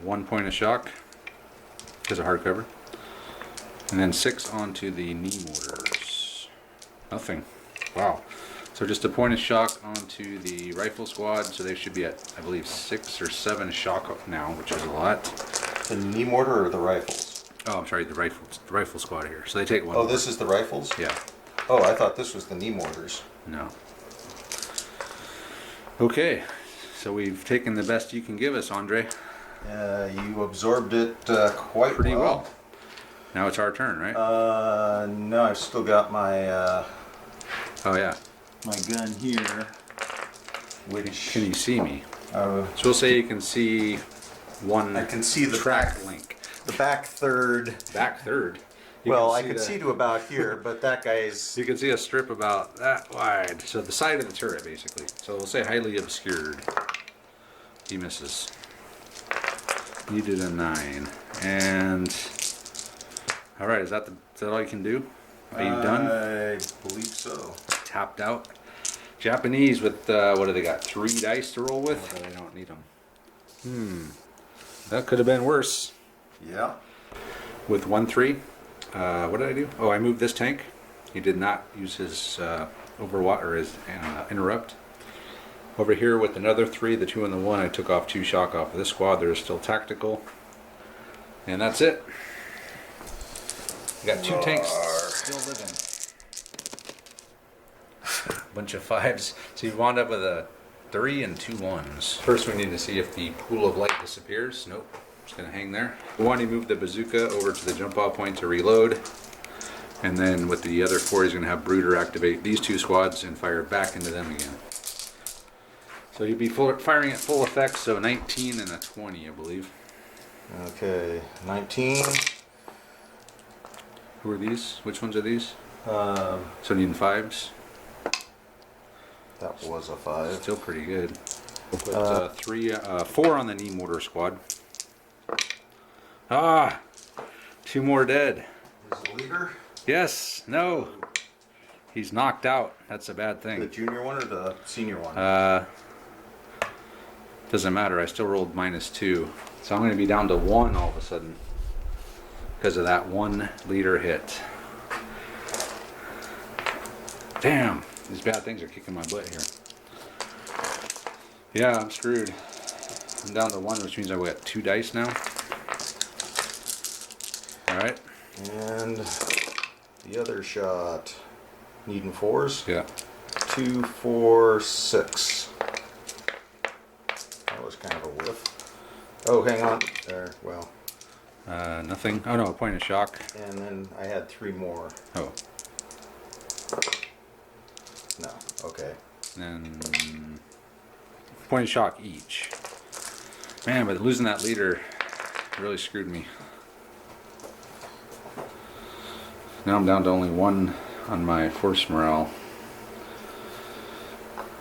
1 point of shock because of hardcover. And then 6 onto the knee mortars. Nothing. Wow. So just a point of shock onto the rifle squad. So they should be at, I believe, 6 or 7 shock now, which is a lot. The knee mortar or the rifles? Oh, I'm sorry, the rifle squad here. So they take 1. Oh, this is the rifles? Yeah. Oh, I thought this was the knee mortars. No. Okay. So we've taken the best you can give us, Andre. You absorbed it quite Pretty well. Now it's our turn, right? No, I've still got my Oh yeah. my gun here, which Can you see me? So we'll say you can see 1. I can see the track back, link. the back third. Back third. You Well, can I could the- see to about here, but that guy's You can see a strip about that wide. So the side of the turret, basically. So we'll say highly obscured. He misses. You did a 9. And all right, is that all you can do? Are you done? I believe so. Tapped out. Japanese with what do they got? 3 dice to roll with? But I don't need them. That could have been worse. Yeah. With 1 3. What did I do? Oh, I moved this tank. He did not use his overwatch or his interrupt. Over here with another 3, the 2 and the 1, I took off 2 shock off of this squad. They're still tactical. And that's it. We got 2 tanks still living. Bunch of 5s. So you wound up with a 3 and 2 1s. First we need to see if the pool of light disappears. Nope. Just gonna hang there. We want to move the bazooka over to the jump off point to reload. And then with the other 4 he's gonna have Brooder activate these 2 squads and fire back into them again. So you'd be firing at full effect, so 19 and a 20 I believe. Okay, 19. Who are these? Which ones are these? Um, So needing 5s. that was a 5. Still pretty good. We'll put 4 on the knee mortar squad. Ah! 2 more dead. Is the leader Yes. No. He's knocked out. That's a bad the thing. junior one or the senior one? Doesn't matter. I still rolled -2. So I'm going to be down to 1 all of a sudden. Because of that 1 leader hit. Damn. These bad things are kicking my butt here. Yeah, I'm screwed. I'm down to 1, which means I've got 2 dice now. Alright. And the other shot. Needing 4s? Yeah. 2, 4, 6. That was kind of a whiff. Oh, hang on. There, well. Nothing. Oh no, a point of shock. And then I had 3 more. Oh. No, okay. Then point of shock each. Man, but losing that leader really screwed me. Now I'm down to only 1 on my force morale.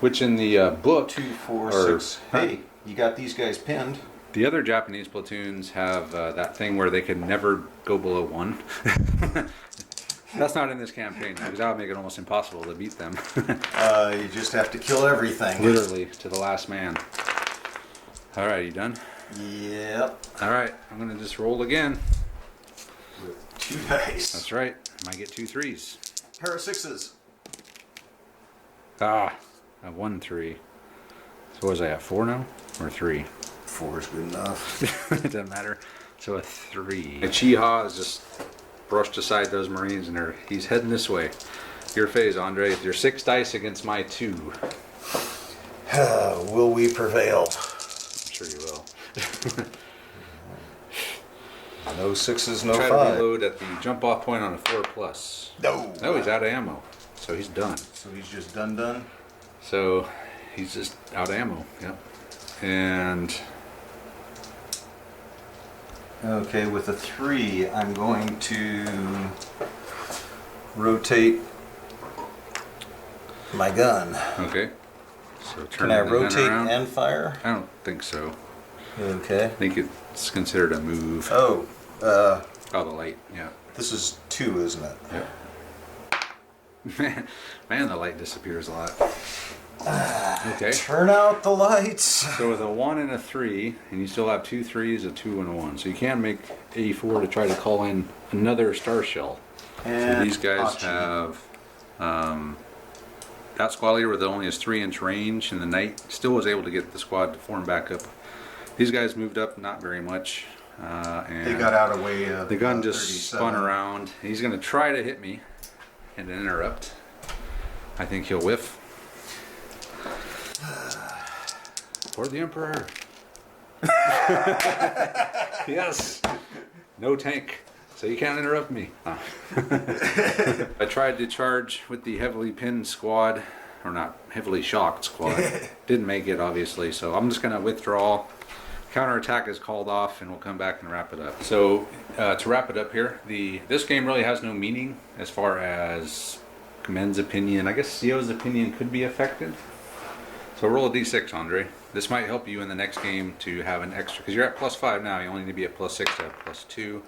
Which in the book... 2, 4, 6. Hey, you got these guys pinned. The other Japanese platoons have that thing where they can never go below 1. That's not in this campaign, because that would make it almost impossible to beat them. You just have to kill everything. Literally, to the last man. Alright, you done? Yep. Alright, I'm going to just roll again. With 2 dice. That's right. Might get 2 3s. Pair of 6s. Ah, I won 3. So what was I at, 4 now? Or 3? 4 is good enough. It doesn't matter. So a 3. Chiha is just brushed aside those Marines and he's heading this way. Your phase, Andre. Your 6 dice against my 2. Will we prevail? I'm sure you will. No 6s, no Try 5. to reload at the jump off point on a 4+. No. No, he's out of ammo. So he's done. So he's just done? So he's just out of ammo. Yep. And okay, with a 3, I'm going to rotate my gun. okay. So turn Can I the gun rotate around. and fire? I don't think so. Okay. I think it's considered a move. Oh, Oh, the light. Yeah. this is 2, isn't it? Yeah. Man, the light disappears a lot. Okay. Turn out the lights. So with a 1 and a 3, and you still have 2 3s, a 2 and a 1. So you can make a 4 to try to call in another star shell. And So these guys Hachi. have that squad leader with only his 3-inch range, and the knight still was able to get the squad to form back up. These guys moved up not very much. And They got out of way of the gun just 37. spun around. He's going to try to hit me and interrupt. I think he'll whiff. For the Emperor. Yes. No tank. So you can't interrupt me. Ah. I tried to charge with the heavily pinned squad, or not heavily shocked squad. Didn't make it, obviously. So I'm just going to withdraw. Counterattack is called off, and we'll come back and wrap it up. So to wrap it up here, this game really has no meaning as far as Men's opinion. I guess Sio's opinion could be affected. So roll a d6, Andre. This might help you in the next game to have an extra, because you're at +5 now. You only need to be at +6 to have +2.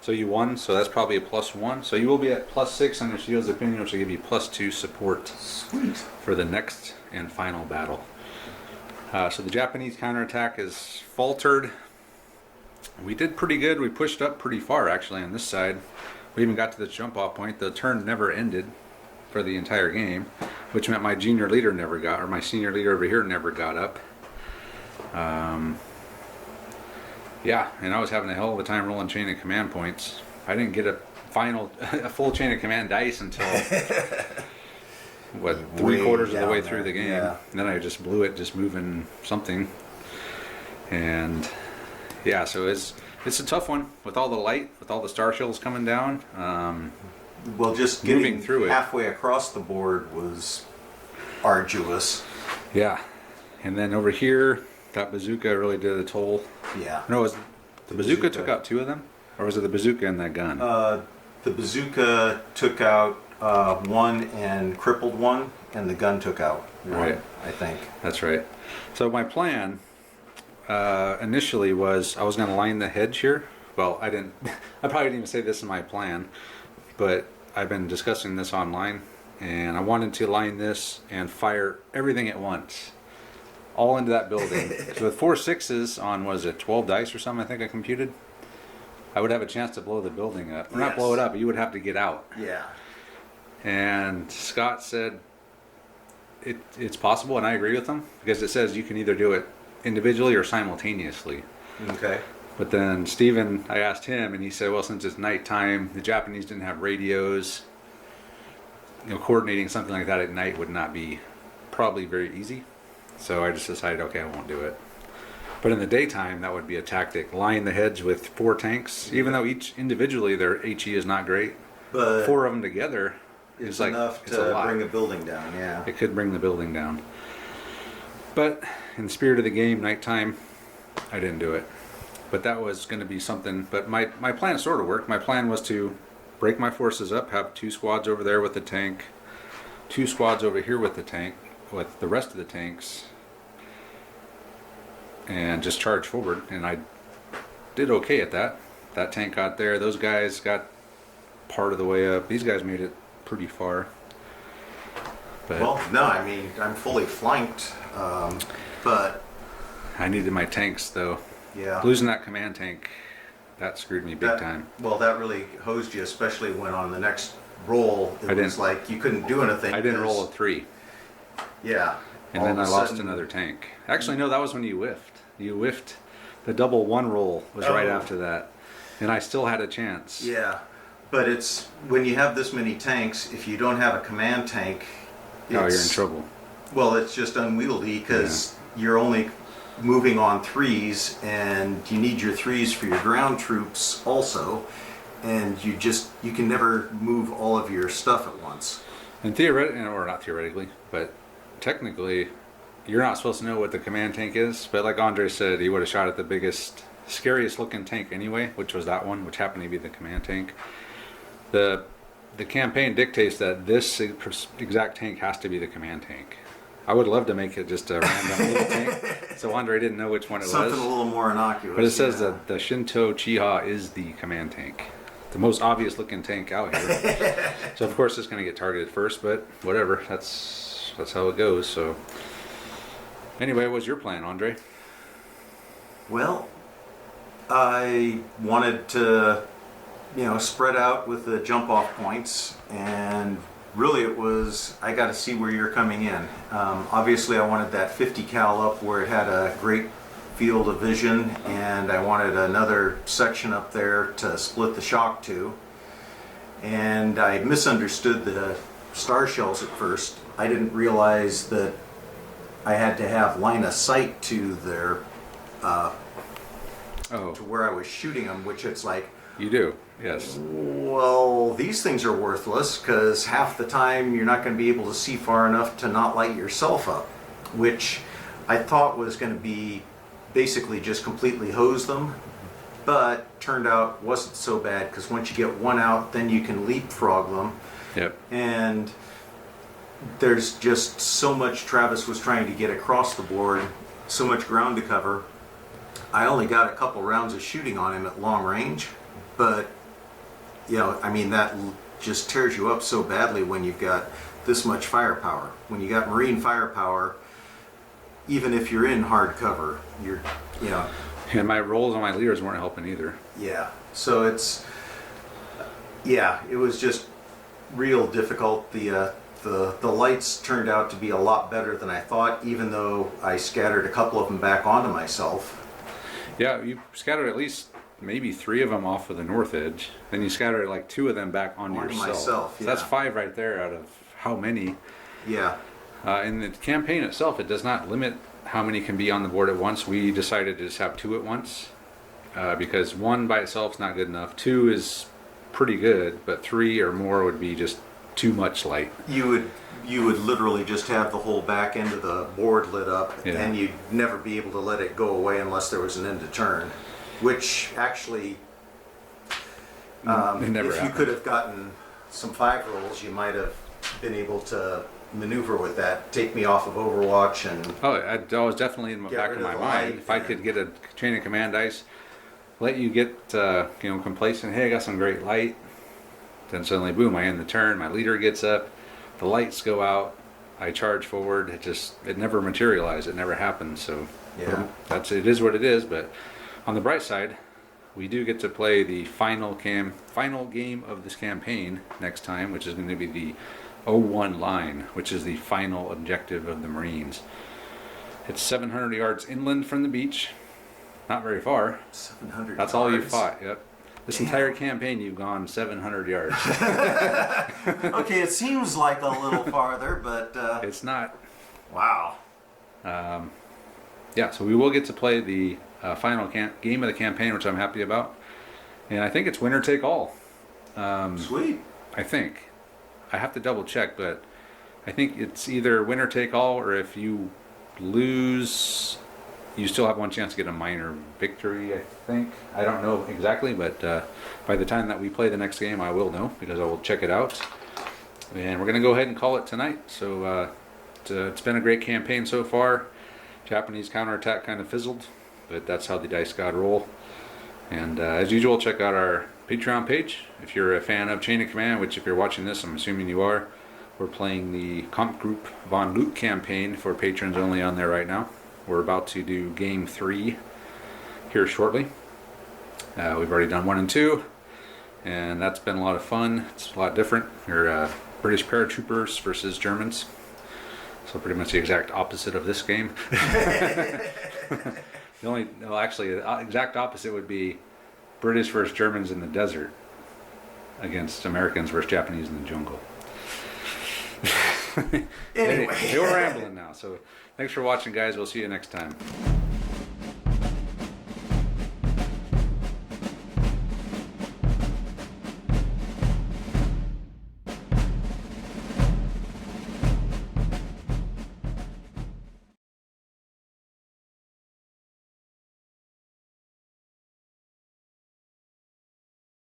So you won, so that's probably a +1. So you will be at +6 under Sio's opinion, which will give you +2 support. Sweet. For the next and final battle. So the Japanese counterattack is faltered. We did pretty good. We pushed up pretty far, actually, on this side. We even got to the jump-off point. The turn never ended for the entire game, which meant my junior leader never got, or my senior leader over here never got up. Yeah, and I was having a hell of a time rolling chain of command points. I didn't get a full chain of command dice until what, three-quarters of the way through the game. Yeah. And then I just blew it, just moving something. And yeah, so it's a tough one with all the light, with all the star shells coming down. Well, just Moving getting through it. halfway across the board was arduous. Yeah, and then over here, that bazooka really did a toll. Yeah. No, the bazooka took out 2 of them, or was it the bazooka and that gun? The bazooka took out 1 and crippled 1, and the gun took out 1, Right. I think. That's right. So my plan initially was I was going to line the hedge here. Well, I didn't. I probably didn't even say this in my plan, but I've been discussing this online, and I wanted to line this and fire everything at once, all into that building. So with 4 6s on, was it 12 dice or something? I think I computed. I would have a chance to blow the building up, or not Yes. blow it up. But you would have to get out. Yeah. And Scott said it's possible, and I agree with him, because it says you can either do it individually or simultaneously. Okay. But then Steven, I asked him, and he said, well, since it's nighttime, the Japanese didn't have radios, coordinating something like that at night would not be probably very easy. So I just decided, okay, I won't do it. But in the daytime, that would be a tactic. Line the hedge with 4 tanks, even though each individually their HE is not great. But 4 of them together is it's like enough it's a to lot. bring a building down, yeah. It could bring the building down. But in the spirit of the game, nighttime, I didn't do it. But that was going to be something. But my plan sort of worked. My plan was to break my forces up, have 2 squads over there with the tank, 2 squads over here with the tank, with the rest of the tanks, and just charge forward. And I did okay at that. That tank got there. Those guys got part of the way up. These guys made it pretty far. But Well, no, I mean, I'm fully flanked, but I needed my tanks though. yeah. Losing that command tank, that screwed me big That- time. Well, that really hosed you, especially when on the next roll, I it was didn't- like you couldn't do anything. I didn't 'cause- roll a 3, Yeah. and all then of I a lost sudden- another tank. Actually, no, that was when you whiffed. You whiffed. The double 1 roll was right Oh. after that, and I still had a chance. Yeah, but it's when you have this many tanks, if you don't have a command tank, Oh, you're in it's- trouble. Well, it's just unwieldy because you're only moving on 3s, and you need your 3s for your ground troops also, and you can never move all of your stuff at once. And theoretically, or not theoretically, but technically, you're not supposed to know what the command tank is. But like Andre said, he would have shot at the biggest, scariest looking tank anyway, which was that one, which happened to be the command tank. The campaign dictates that this exact tank has to be the command tank. I would love to make it just a random little tank, so Andre didn't know which one it Something was. a little more innocuous. But it says yeah. that the Shinto Chiha is the command tank. The most obvious looking tank out here. So of course it's going to get targeted first, but whatever. That's how it goes. So anyway, what's your plan, Andre? Well, I wanted to, spread out with the jump off points, and really it was, I got to see where you're coming in. Obviously I wanted that 50 cal up where it had a great field of vision, and I wanted another section up there to split the shock to. And I misunderstood the star shells at first. I didn't realize that I had to have line of sight to their Oh, to where I was shooting them, which it's like, you do. Yes. well, these things are worthless because half the time you're not going to be able to see far enough to not light yourself up, which I thought was going to be basically just completely hose them, but turned out wasn't so bad because once you get one out, then you can leapfrog them. Yep. And there's just so much Travis was trying to get across the board, so much ground to cover. I only got a couple rounds of shooting on him at long range, but that just tears you up so badly when you've got this much firepower. When you got Marine firepower, even if you're in hard cover, And my rolls on my leaders weren't helping either. yeah. So it was just real difficult. The lights turned out to be a lot better than I thought, even though I scattered a couple of them back onto myself. Yeah, you scattered at least maybe 3 of them off of the north edge. Then you scattered like 2 of them back onto yourself. myself, So that's yeah. 5 right there out of how many? Yeah. In the campaign itself, it does not limit how many can be on the board at once. We decided to just have 2 at once because 1 by itself is not good enough. 2 is pretty good, but 3 or more would be just too much light. You would literally just have the whole back end of the board lit up, Yeah. and you'd never be able to let it go away unless there was an end to turn. Which actually, It never if you happened. could have gotten some 5 rolls, you might have been able to maneuver with that. Take me off of Overwatch and Oh, that was definitely in the Get back rid of of my the mind. light If I and- could get a chain of command dice, let you get complacent. Hey, I got some great light. Then suddenly, boom! I end the turn. My leader gets up. The lights go out. I charge forward. It never materialized. It never happened. So Yeah. it is what it is. But on the bright side, we do get to play the final game of this campaign next time, which is going to be the 01 line, which is the final objective of the Marines. It's 700 yards inland from the beach. Not very far. 700 That's all you yards. fought. Yep. This entire campaign, you've gone 700 yards. Okay, it seems like a little farther, but It's not. wow. Yeah, so we will get to play the final game of the campaign, which I'm happy about. And I think it's winner take all. Sweet. I think. I have to double check, but I think it's either winner take all, or if you lose, you still have one chance to get a minor victory, I think. I don't know exactly, but by the time that we play the next game, I will know because I will check it out. And we're going to go ahead and call it tonight. So it's been a great campaign so far. Japanese counterattack kind of fizzled, but that's how the dice god roll. And as usual, check out our Patreon page if you're a fan of Chain of Command, which if you're watching this, I'm assuming you are. We're playing the Comp Group Von Luke campaign for patrons only on there right now. We're about to do game 3 here shortly. We've already done 1 and 2, and that's been a lot of fun. It's a lot different. You're British paratroopers versus Germans, so pretty much the exact opposite of this game. The exact opposite would be British versus Germans in the desert against Americans versus Japanese in the jungle. Anyway. We're rambling now, so thanks for watching, guys. We'll see you next time.